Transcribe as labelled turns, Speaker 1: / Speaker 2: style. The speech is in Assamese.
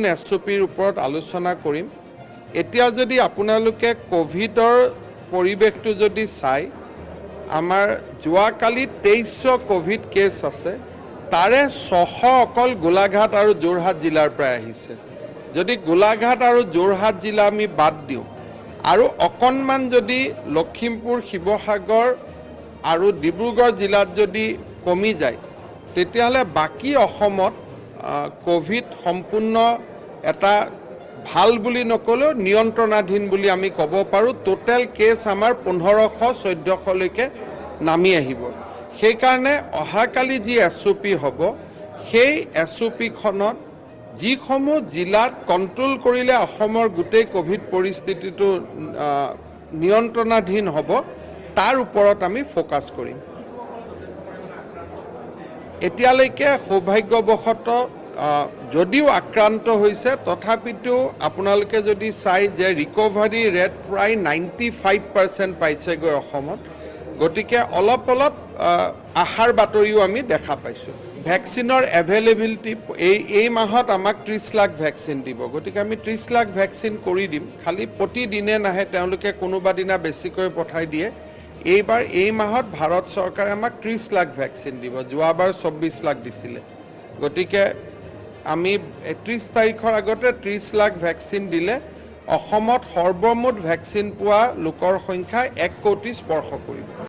Speaker 1: এছঅ'পিৰ ওপৰত আলোচনা কৰিম। এতিয়া যদি আপোনালোকে কোভিডৰ পৰিৱেশটো যদি চাই, আমাৰ যোৱাকালি 2300 কোভিড কেছ আছে, তাৰে 600 অকল গোলাঘাট আৰু যোৰহাট জিলাৰ পৰা আহিছে। যদি গোলাঘাট আৰু যোৰহাট জিলা আমি বাদ দিওঁ আৰু অকণমান যদি লখিমপুৰ, শিৱসাগৰ আৰু ডিব্ৰুগড় জিলাত যদি কমি যায়, তেতিয়াহ'লে বাকী অসমত কোভিড সম্পূৰ্ণ এটা ভাল বুলি নকলেও নিয়ন্ত্ৰণাধীন বুলি আমি ক'ব পাৰোঁ। টোটেল কেছ আমাৰ 1500-1400লৈকে নামি আহিব। সেইকাৰণে অহাকালি যি এছঅ'পি হ'ব, সেই এছঅ'পিখনত যিসমূহ জিলাত কণ্ট্ৰল কৰিলে অসমৰ গোটেই কোভিড পৰিস্থিতিটো নিয়ন্ত্ৰণাধীন হ'ব, তাৰ ওপৰত আমি ফ'কাছ কৰিম। এতিয়ালৈকে সৌভাগ্যবশতঃ যদিও আক্ৰান্ত হৈছে, তথাপিতো আপোনালোকে যদি চাই যে ৰিকভাৰী ৰেট প্ৰায় 95% পাইছেগৈ অসমত। গতিকে অলপ আশাৰ বাতৰিও আমি দেখা পাইছোঁ। ভেকচিনৰ এভেইলেবিলিটি এই মাহত আমাক 30 লাখ ভেকচিন দিব। গতিকে আমি 30 লাখ ভেকচিন কৰি দিম। খালি প্ৰতিদিনে নাহে, তেওঁলোকে কোনোবা দিনা বেছিকৈ পঠাই দিয়ে। এইবাৰ এই মাহত ভাৰত চৰকাৰে আমাক 30 লাখ ভেকচিন দিব। যোৱাবাৰ 24 লাখ দিছিলে। গতিকে আমি 31 তাৰিখৰ আগতে 30 লাখ ভেকচিন দিলে অসমত সৰ্বমুঠ ভেকচিন পোৱা লোকৰ সংখ্যা 1 কোটি স্পৰ্শ কৰিব।